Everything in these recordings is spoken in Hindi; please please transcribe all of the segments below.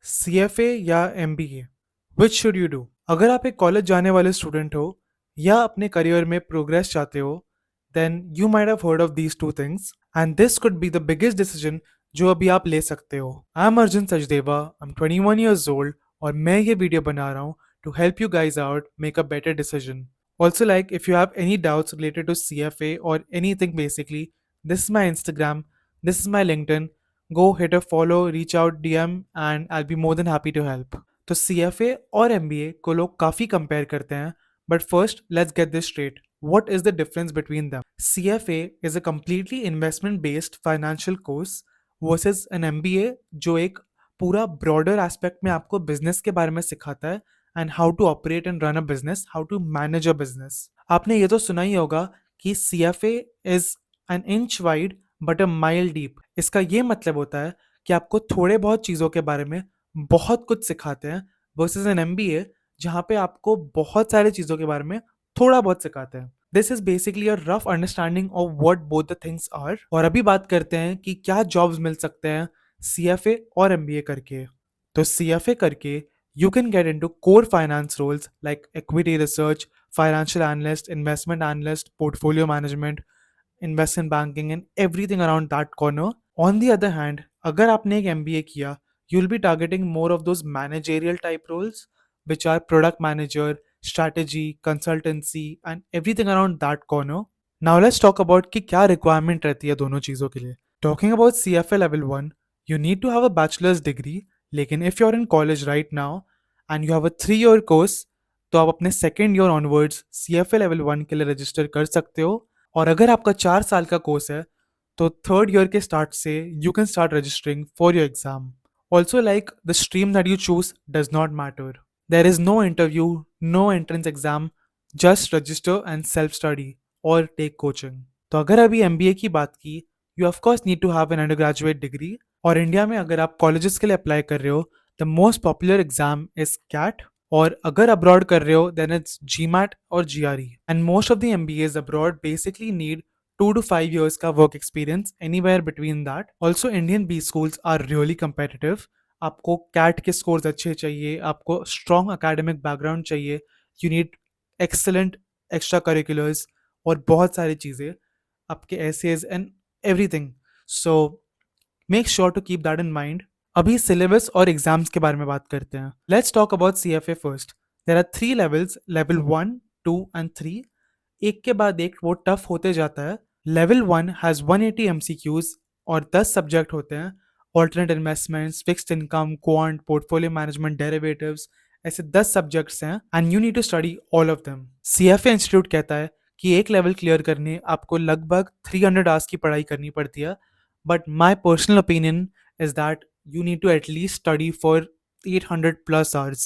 CFA या MBA, which should you do? अगर आप एक कॉलेज जाने वाले स्टूडेंट हो या अपने करियर में प्रोग्रेस चाहते हो, then you might have heard of these two things and this could be the biggest decision जो अभी आप ले सकते हो। I am Arjun Sachdeva, I am 21 years old और मैं ये वीडियो बना रहा हूँ to help you guys out make a better decision. Also, like if you have any doubts related to CFA or anything, basically, this is my Instagram, this is my LinkedIn. Go hit a follow, reach out, DM, and I'll be more than happy to help. तो CFA और MBA को लोग काफ़ी कंपेयर करते हैं, but first let's get this straight. What is the difference between them? CFA is a completely investment based financial course versus an MBA जो एक पूरा broader aspect में आपको business के बारे में सिखाता है and how to operate and run a business, how to manage a business. आपने ये तो सुना ही होगा कि CFA is an inch wide but a mile deep. इसका ये मतलब होता है कि आपको थोड़े बहुत चीज़ों के बारे में बहुत कुछ सिखाते हैं versus an MBA जहाँ पे आपको बहुत सारी चीज़ों के बारे में थोड़ा बहुत सिखाते हैं। This is basically a rough understanding of what both the things are. और अभी बात करते हैं कि क्या जॉब्स मिल सकते हैं CFA और MBA करके। तो CFA करके you can get into core finance roles like equity research, financial analyst, investment analyst, portfolio management, investment banking, and everything around that corner. On the other hand, अगर आपने एक MBA किया, you'll be targeting more of those managerial type roles, which are product manager, strategy, consultancy, and everything around that corner. Now let's talk about कि क्या requirement रहती है दोनों चीज़ों के लिए. Talking about CFA level 1, you need to have a bachelor's degree. लेकिन if you're in college right now and you have a 3-year course, तो आप अपने second year onwards CFA level 1 के लिए रजिस्टर कर सकते हो। और अगर आपका 4 साल का कोर्स है तो थर्ड ईयर के स्टार्ट से you can start registering for your exam. Also like the stream that you choose does not matter. There is no interview, no entrance exam, just register and self study और टेक कोचिंग। तो अगर अभी MBA की बात की, you of course need to have an undergraduate degree. और इंडिया में अगर आप कॉलेजेस के लिए अप्लाई कर रहे हो, the most popular exam is CAT. और अगर अब्रॉड कर रहे हो देन इट्स GMAT और GRE। And most of the MBAs abroad basically need 2 to 5 years का work experience, anywhere between that. Also Indian B schools are really competitive. आपको कैट के स्कोर्स अच्छे चाहिए, आपको स्ट्रॉन्ग अकेडमिक बैकग्राउंड चाहिए, you need excellent extra curriculars और बहुत सारी चीज़ें, आपके essays and everything. So make sure to keep that in mind. अभी सिलेबस और एग्जाम्स के बारे में बात करते हैं। Let's talk about CFA first. There are 3 levels, level 1, 2 and 3। एक के बाद एक वो टफ होते जाता है। लेवल 1 हैज़ 180 MCQs और 10 सब्जेक्ट होते हैं। Alternate investments, fixed income, quant, portfolio management, derivatives, ऐसे 10 सब्जेक्ट्स हैं and you need to study all of them. CFA institute कहता है कि एक लेवल क्लियर करने आपको लगभग 300 आवर्स की पढ़ाई करनी पड़ती है। But my personal opinion is that you need to at least study for 800 plus hours,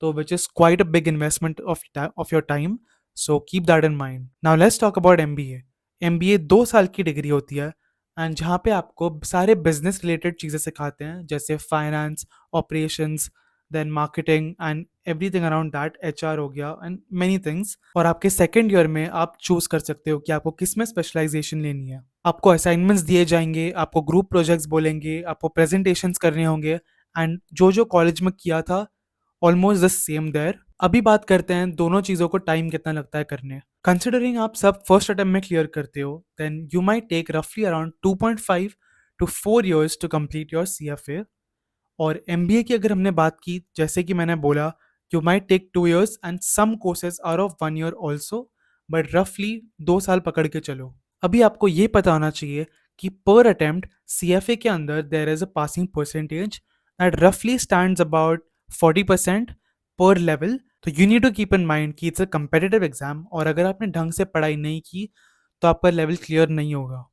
so which is quite a big investment of your time. So keep that in mind. Now let's talk about MBA. MBA 2 साल की डिग्री होती है एंड जहाँ पे आपको सारे बिजनेस रिलेटेड चीज़ें सिखाते हैं, जैसे finance, operations, then marketing and everything around that, HR हो गया एंड मेनी थिंग्स। और आपके सेकेंड ईयर में आप चूज कर सकते हो कि आपको किस में स्पेशलाइजेशन लेनी है। आपको असाइनमेंट्स दिए जाएंगे, आपको ग्रुप प्रोजेक्ट्स बोलेंगे, आपको प्रेजेंटेशंस करने होंगे एंड जो जो कॉलेज में किया था ऑलमोस्ट द सेम देयर। अभी बात करते हैं दोनों चीज़ों को टाइम कितना लगता है करने। कंसिडरिंग आप सब फर्स्ट अटेम्प्ट में क्लियर करते हो, देन यू माइट टेक रफली around 2.5 to 4 years to complete your CFA। और MBA की अगर हमने बात की, जैसे कि मैंने बोला, you might take 2 years and some courses are of 1 year also, but रफली 2 साल पकड़ के चलो। अभी आपको ये पता होना चाहिए कि पर अटेम्प्ट CFA के अंदर there is a passing percentage that रफली स्टैंड्स अबाउट 40% पर लेवल। तो you need to keep in mind कि इट्स अ कंपेटिटिव एग्जाम और अगर आपने ढंग से पढ़ाई नहीं की तो आपका लेवल क्लियर नहीं होगा।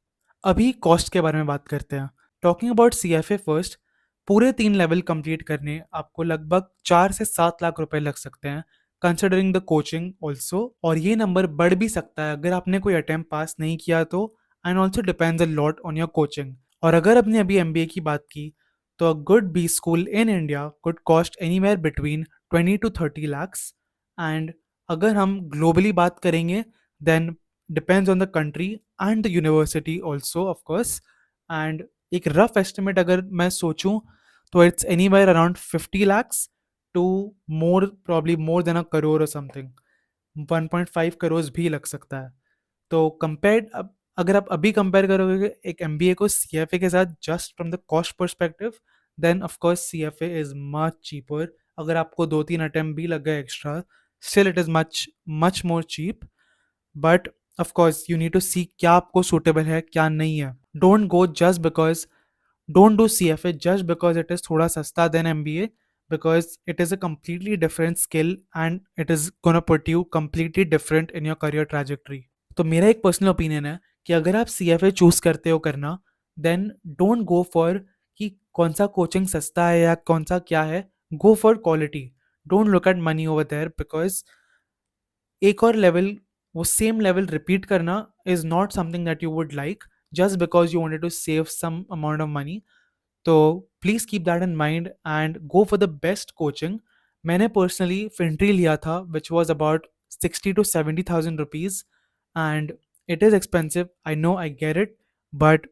अभी कॉस्ट के बारे में बात करते हैं। टॉकिंग अबाउट CFA फर्स्ट, पूरे 3 लेवल कंप्लीट करने आपको लगभग 4 से 7 लाख रुपए लग सकते हैं, कंसिडरिंग द कोचिंग ऑल्सो। और ये नंबर बढ़ भी सकता है अगर आपने कोई अटेम्प्ट पास नहीं किया तो, and also depends a lot on your coaching. और अगर आपने अभी MBA की बात की तो a good B school in India could cost anywhere between 20 to 30 lakhs। And अगर हम ग्लोबली बात करेंगे then depends on the country and the university also of course. And एक रफ एस्टिमेट अगर मैं सोचूं तो it's anywhere around 50 lakhs to more, probably more then अ करोड़ और समथिंग, 1.5 करोड़ भी लग सकता है। तो कंपेयर, अब अगर आप अभी कंपेयर करोगे एक एमबीए को सीएफए के साथ just from the cost perspective, then of course CFA is much cheaper. अगर आपको 2-3 अटेम्प्ट भी लग गए extra, still it is much much more cheap. But of course you need to see क्या आपको सूटेबल है क्या नहीं है। Don't go just because, don't do CFA just because it is थोड़ा सस्ता than MBA, because it is a completely different skill and it is gonna put you completely different in your career trajectory. तो मेरा एक पर्सनल ओपिनियन है कि अगर आप CFA चूज करते हो करना, देन डोंट गो फॉर कि कौन सा कोचिंग सस्ता है या कौन सा क्या है, go for quality. Don't look at money over there, because एक और लेवल, वो सेम लेवल रिपीट करना is not something that you would like just because you wanted to save some amount of money. तो please keep that in mind and go for the best coaching. मैंने पर्सनली फिंट्री लिया था which was about 60,000 to 70,000 rupees, and it is expensive, I know, I get it, but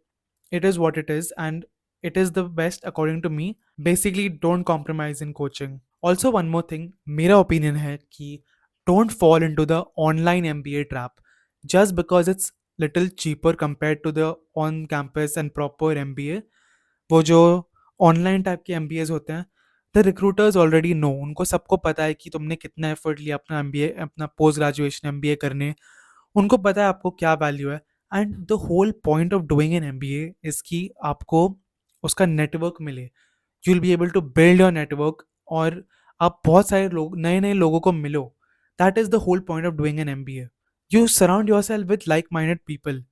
it is what it is and it is the best according to me. Basically don't compromise in coaching. Also one more thing, मेरा opinion है कि don't fall into the online MBA trap just because it's little cheaper compared to the on campus and proper MBA. वो जो ऑनलाइन टाइप के एम होते हैं, द रिक्रूटर्स ऑलरेडी नो, उनको सबको पता है कि तुमने कितना एफर्ट लिया अपना एम अपना पोस्ट ग्रेजुएशन एम करने, उनको पता है आपको क्या वैल्यू है। And the whole point of doing an M is कि आपको उसका नेटवर्क मिले, you will be able to build your network, और आप बहुत सारे लोग, नए नए लोगों को मिलो। That is the whole point of doing an M you surround yourself with like minded people,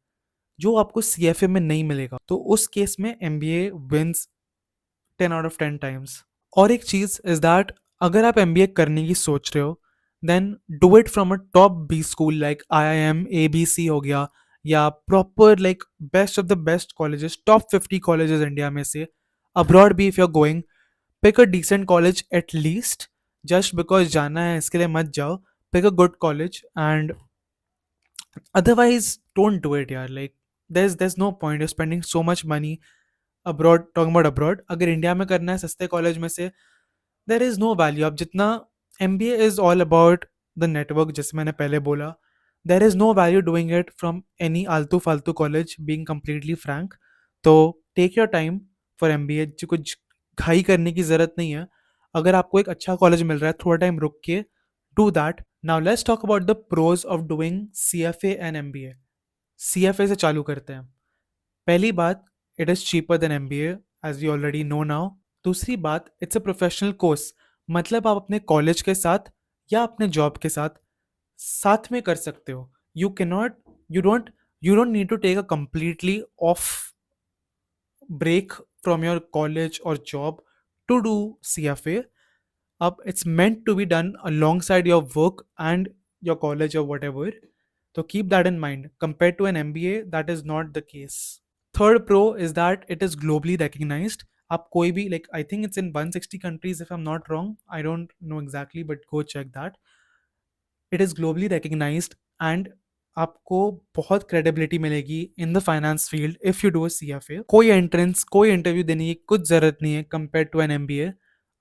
जो आपको CFA में नहीं मिलेगा। तो उस केस में MBA wins 10 out of 10 times। और एक चीज़ इज दैट, अगर आप MBA करने की सोच रहे हो, then do it from a top B school like IIM ABC हो गया, या proper like best of the best colleges, top 50 colleges India में से। अब्रॉड भी if you are going, pick a decent college at least. Just because जाना है इसके लिए मत जाओ, pick a good college, and otherwise don't do it यार। like there's no point of spending so much money abroad, talking about abroad, अगर इंडिया में करना है सस्ते कॉलेज में से, देर इज़ नो वैल्यू। अब जितना MBA is all about the network, जैसे मैंने पहले बोला, there is no value doing it from any आलतू फालतू कॉलेज, बीइंग कंप्लीटली फ्रैंक। तो take your time for MBA, जो कुछ घाई करने की ज़रूरत नहीं है। अगर आपको एक अच्छा कॉलेज मिल रहा है, थोड़ा टाइम रुक के do that. Now let's talk about the pros of doing CFA and MBA। CFA से चालू करते हैं। पहली बात, it is cheaper than MBA, as you already know now. दूसरी बात, इट्स अ प्रोफेशनल कोर्स, मतलब आप अपने कॉलेज के साथ या अपने जॉब के साथ साथ में कर सकते हो। You can not, you don't you don't need to take a completely off break from your college or job to do CFA. Up, it's meant to be done alongside your work and your college or whatever. So keep that in mind. Compared to an MBA, that is not the case. Third pro is that it is globally recognized. आप कोई भी, like I think it's in 160 countries if I'm not wrong. I don't know exactly, but go check that. It is globally recognized and आपको बहुत क्रेडिबिलिटी मिलेगी in the finance field if you do a CFA। कोई एंट्रेंस, कोई इंटरव्यू देने की कुछ ज़रूरत नहीं है कंपेयर टू एन MBA।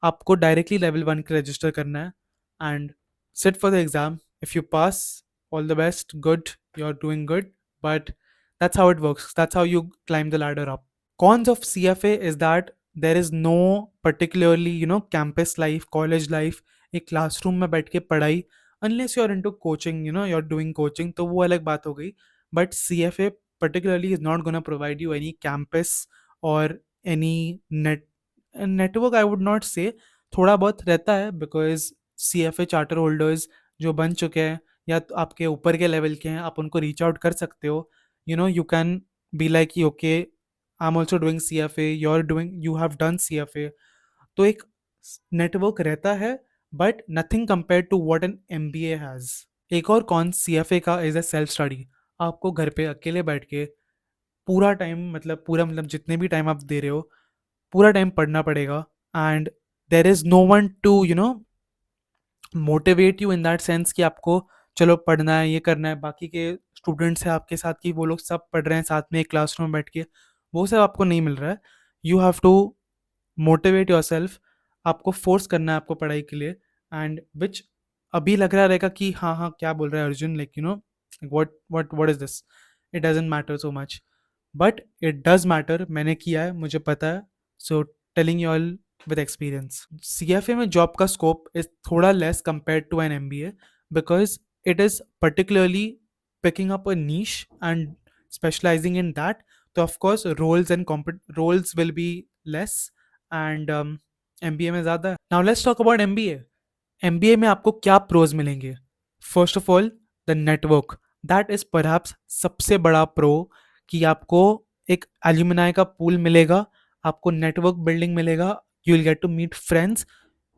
आपको डायरेक्टली लेवल 1 के रजिस्टर करना है and sit for the exam. If you pass, all the best, good, you are doing good, but that's how it works, that's how you climb the ladder up. Cons of CFA is that there is no particularly, campus life, college life, एक क्लासरूम में बैठ के पढ़ाई, unless you're into coaching, you're doing coaching, तो वो अलग बात हो गई। But CFA particularly is not gonna provide you any campus or any network, I would not say। थोड़ा बहुत रहता है because CFA चार्टर होल्डर्स जो बन चुके हैं या तो आपके ऊपर के लेवल के हैं, आप उनको रीच आउट कर सकते हो। You can be like कि okay, I'm also doing CFA, you have done CFA। तो एक नेटवर्क रहता है, but nothing compare to what an MBA has. एक और कौन CFA का इज़ अ सेल्फ स्टडी। आपको घर पे अकेले बैठ के पूरा टाइम, मतलब जितने भी टाइम आप दे रहे हो, पूरा टाइम पढ़ना पड़ेगा। And there is no one to motivate you in that sense कि आपको चलो पढ़ना है, ये करना है। बाकी के स्टूडेंट्स हैं आपके साथ कि वो लोग सब पढ़ रहे हैं साथ में एक क्लासरूम में बैठ के, वो सब आपको नहीं मिल रहा है। You have to motivate yourself, आपको फोर्स करना है आपको पढ़ाई के लिए, एंड विच अभी लग रहा रहेगा कि हाँ हाँ क्या बोल रहा है Arjun, like you know what is this, it doesn't matter so much, but it does matter, मैंने किया है, मुझे पता है, so telling you all with experience. CFA में job का scope is थोड़ा less compared to an MBA because it is particularly picking up a niche and specializing in that. So of course roles will be less and MBA में ज़्यादा है. Now let's talk about MBA. MBA में आपको क्या प्रोज मिलेंगे? First of all the network, that is perhaps सबसे बड़ा प्रो, कि आपको एक एल्यूमिनाई का पूल मिलेगा, आपको नेटवर्क बिल्डिंग मिलेगा, you will get to meet friends,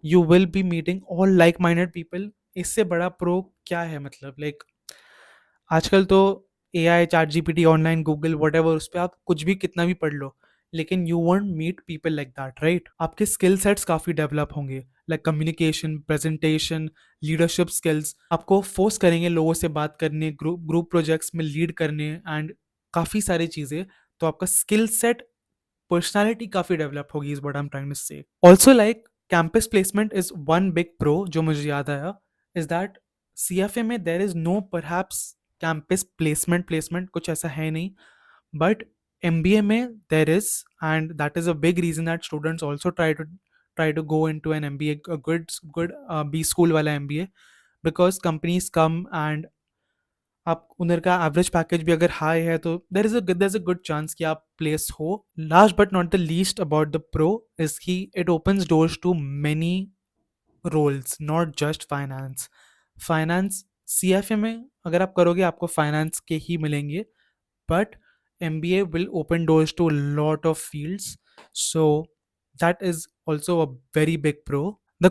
you will be meeting all like minded people. इससे बड़ा प्रो क्या है? मतलब लाइक आजकल तो A I, chat G P T, online Google whatever, उस पर आप कुछ भी कितना भी पढ़ लो, लेकिन you won't meet people like that, right? आपके स्किल सेट्स काफ़ी डेवलप होंगे, like communication, presentation, leadership skills. आपको फोर्स करेंगे लोगों से बात करने, ग्रुप प्रोजेक्ट्स में लीड करने एंड काफ़ी सारी चीज़ें. तो आपका स्किल सेट, पर्सनैलिटी काफ़ी डेवलप होगी, is what I am trying to say. Also like campus placement is one big pro जो मुझे याद आया, इज दैट CFA में there is no perhaps campus placement कुछ ऐसा है नहीं, बट MBA में there is, and that is a big reason that students also try to go into an MBA, good B school वाला MBA, because companies come and आप उधर का एवरेज पैकेज भी अगर हाई है तो there is a good chance कि आप प्लेस हो. Last but not the least about the pro is कि it opens doors to many roles, not just finance. Finance CFA में अगर आप करोगे आपको फाइनेंस के ही मिलेंगे, but MBA will open doors to a lot of fields. So that is also a very big pro. The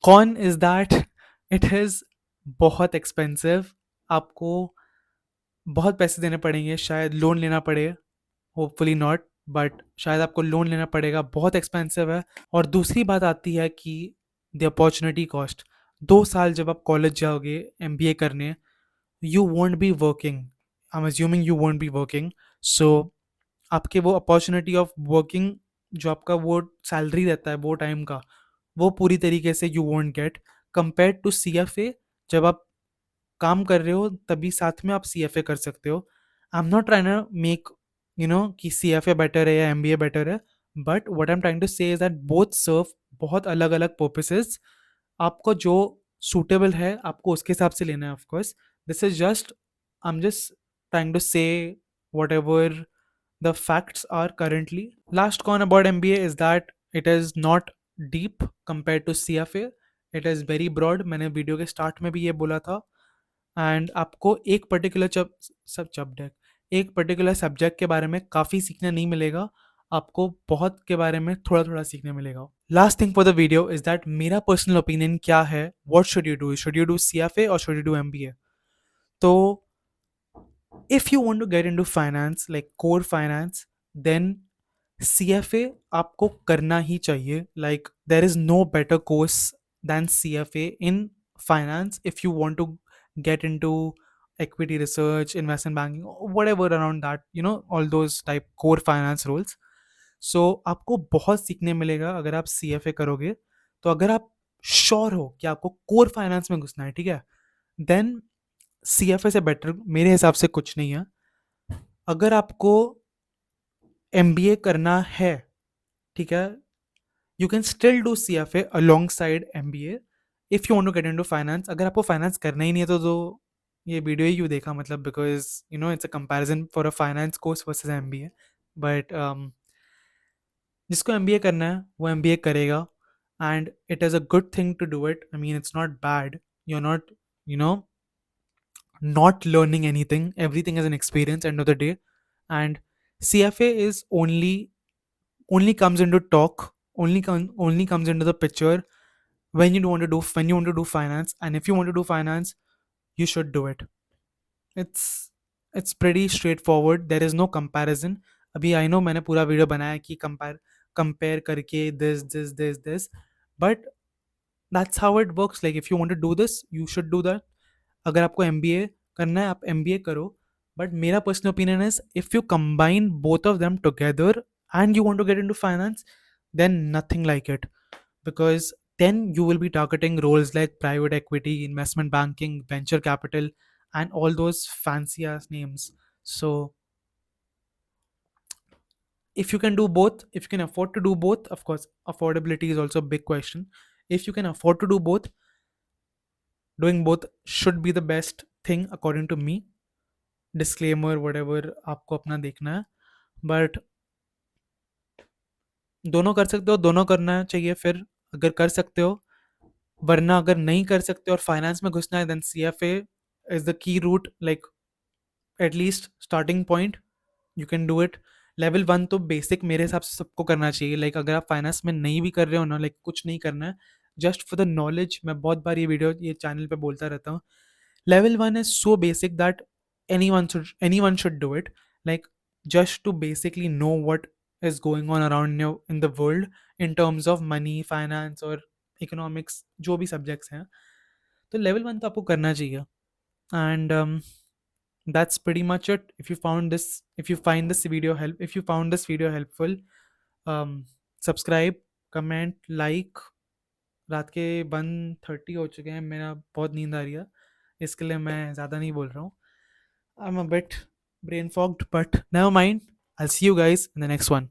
con is that it is बहुत expensive. आपको बहुत पैसे देने पड़ेंगे, शायद लोन लेना पड़े, होपफुली नॉट, बट शायद आपको लोन लेना पड़ेगा, बहुत एक्सपेंसिव है. और दूसरी बात आती है कि द अपॉर्चुनिटी कॉस्ट. 2 साल जब आप कॉलेज जाओगे MBA करने, you won't be working. I'm assuming you won't be working. So आपके वो अपॉर्चुनिटी ऑफ वर्किंग, जो आपका वो सैलरी रहता है वो टाइम का, वो पूरी तरीके से you won't get compare to CFA. जब आप काम कर रहे हो तभी साथ में आप CFA कर सकते हो. I am not trying to make कि CFA बेटर है या MBA बेटर है, but what I am trying to say is that both serve बहुत अलग अलग पर्पसेस. आपको जो सूटेबल है आपको उसके हिसाब से लेना है. Of course this is just, I am just trying to say whatever the facts are currently. Last con about MBA is that it is not deep compared to CFA. It is very broad. मैंने वीडियो के स्टार्ट में भी ये बोला था. एंड आपको एक पर्टिकुलर एक पर्टिकुलर सब्जेक्ट के बारे में काफ़ी सीखने नहीं मिलेगा, आपको बहुत के बारे में थोड़ा थोड़ा सीखने मिलेगा. Last thing for the video is that मेरा पर्सनल ओपिनियन क्या है, what should you do CFA और शुड यू डू MBA. तो if you want to get into finance, like core finance, then CFA आपको करना ही चाहिए. Like there is no better course than CFA in finance if you want to get into equity research, investment banking, whatever around that, all those type core finance roles. So आपको बहुत सीखने मिलेगा अगर आप CFA करोगे. तो अगर आप श्योर हो कि आपको कोर फाइनेंस में घुसना है, ठीक है, देन CFA से बेटर मेरे हिसाब से कुछ नहीं है. अगर आपको MBA करना है, ठीक है, you can still do CFA alongside MBA if you want to get into finance. अगर आपको फाइनेंस करना ही नहीं है तो ये वीडियो ही क्यों देखा, मतलब because it's a comparison for a finance course versus MBA. But जिसको MBA करना है वो MBA करेगा, and it is a good thing to do it. I mean it's not bad. You are not you know not learning anything. Everything is an experience end of the day. And CFA is only comes into talk, only comes into the picture when you want to do finance. And if you want to do finance, you should do it. It's pretty straightforward. There is no comparison. अभी I know मैंने पूरा वीडियो बनाया कि compare करके this, but that's how it works. Like if you want to do this, you should do that. अगर आपको MBA करना है आप MBA करो, बट मेरा personal opinion is if you combine both of them together and you want to get into finance, then nothing like it, because then you will be targeting roles like private equity, investment banking, venture capital, and all those fancy ass names. So if you can do both, if you can afford to do both, of course affordability is also a big question. If you can afford to do both, doing both should be the best thing according to me. Disclaimer whatever आपको अपना देखना है, बट दोनों कर सकते हो, दोनों करना चाहिए फिर, अगर कर सकते हो। वरना अगर नहीं कर सकते और फाइनेंस में घुसना है, then CFA is the key route, like at least starting point, you can do it. Level 1 तो बेसिक मेरे हिसाब से सबको करना चाहिए, लाइक अगर आप फाइनेंस में नहीं भी कर रहे हो ना, लाइक कुछ नहीं करना है, जस्ट फॉर द नॉलेज। मैं बहुत बार ये चैनल पे बोलता रहता हूँ, level 1 is so basic that anyone should do it, like just to basically know what is going on around you in the world, in terms of money, finance or economics, जो भी subjects हैं, तो level 1 तो आपको करना चाहिए। And that's pretty much it. If you find this video helpful, um, subscribe, comment, like। रात के 1:30 हो चुके हैं, मेरा बहुत नींद आ रही है, इसके लिए मैं ज़्यादा नहीं बोल रहा हूँ। I am a bit brain fogged, but never mind. I'll see you guys in the next one.